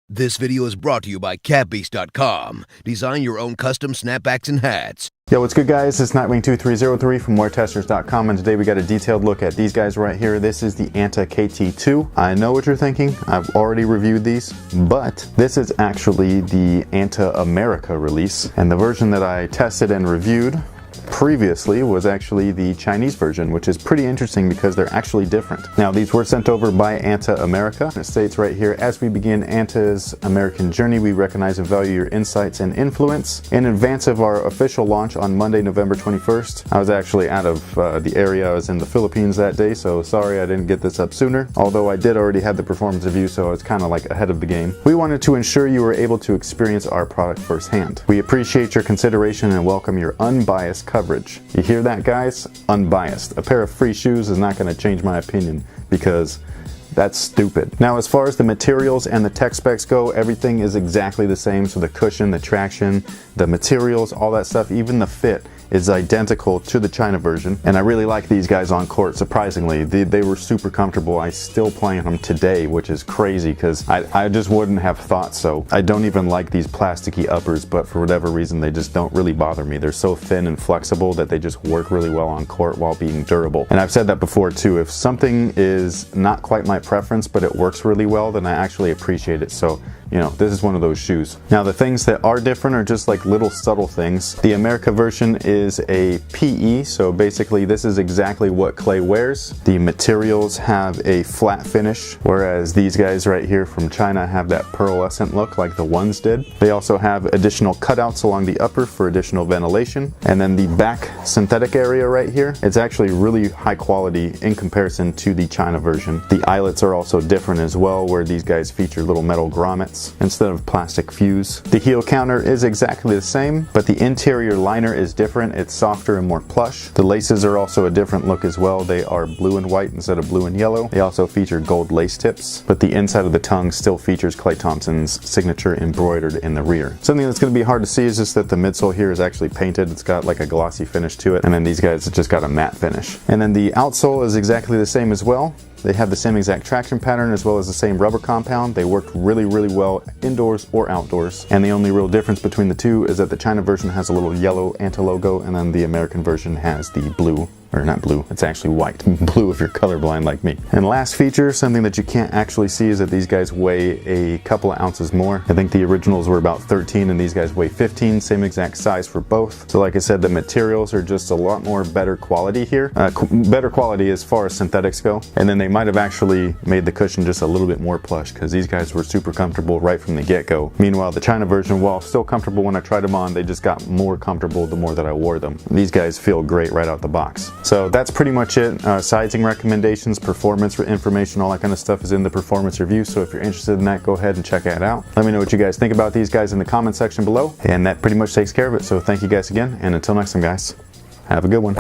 This video is brought to you by catbeast.com. Design your own custom snapbacks and hats. Yo, what's good guys? It's Nightwing2303 from weartesters.com, and today we got a detailed look at these guys right here. This is the ANTA KT2. I know what you're thinking. I've already reviewed these, but this is actually the ANTA America release, and the version that I tested and reviewed previously was actually the Chinese version, which is pretty interesting because they're actually different. Now, these were sent over by ANTA America. It states right here, as we begin ANTA's American journey, we recognize and value your insights and influence. In advance of our official launch on Monday, November 21st, I was actually out of the area. I was in the Philippines that day, so sorry I didn't get this up sooner, although I did already have the performance review, so I was kind of like ahead of the game. We wanted to ensure you were able to experience our product firsthand. We appreciate your consideration and welcome your unbiased coverage. You hear that, guys? Unbiased. A pair of free shoes is not going to change my opinion because that's stupid. Now, as far as the materials and the tech specs go, everything is exactly the same. So the cushion, the traction, the materials, all that stuff, even the fit is identical to the China version. And I really like these guys on court, surprisingly. They were super comfortable. I still play them today, which is crazy because I just wouldn't have thought so. I don't even like these plasticky uppers, but for whatever reason, they just don't really bother me. They're so thin and flexible that they just work really well on court while being durable. And I've said that before too. If something is not quite my preference, but it works really well, then I actually appreciate it. So, you know, this is one of those shoes. Now, the things that are different are just like little subtle things. The America version is a PE, so basically this is exactly what clay wears. The materials have a flat finish, whereas these guys right here from China have that pearlescent look like the ones did. They also have additional cutouts along the upper for additional ventilation. And then the back synthetic area right here, it's actually really high quality in comparison to the China version. The eyelets are also different as well, where these guys feature little metal grommets instead of plastic fuse. The heel counter is exactly the same, but the interior liner is different. It's softer and more plush. The laces are also a different look as well. They are blue and white instead of blue and yellow. They also feature gold lace tips, but the inside of the tongue still features Clay Thompson's signature embroidered in the rear. Something that's going to be hard to see is just that the midsole here is actually painted. It's got like a glossy finish to it, and then these guys have just got a matte finish. And then the outsole is exactly the same as well. They have the same exact traction pattern as well as the same rubber compound. They work really, really well indoors or outdoors. And the only real difference between the two is that the China version has a little yellow ANTA logo, and then the American version has the blue, or not blue, it's actually white. Blue if you're colorblind like me. And last feature, something that you can't actually see, is that these guys weigh a couple of ounces more. I think the originals were about 13 and these guys weigh 15, same exact size for both. So like I said, the materials are just a lot more better quality here. Better quality as far as synthetics go. And then they might have actually made the cushion just a little bit more plush because these guys were super comfortable right from the get-go. Meanwhile, the China version, while still comfortable when I tried them on, they just got more comfortable the more that I wore them. These guys feel great right out the box. So that's pretty much it. Sizing recommendations, performance information, all that kind of stuff is in the performance review. So if you're interested in that, go ahead and check it out. Let me know what you guys think about these guys in the comment section below. And that pretty much takes care of it. So thank you guys again. And until next time, guys, have a good one.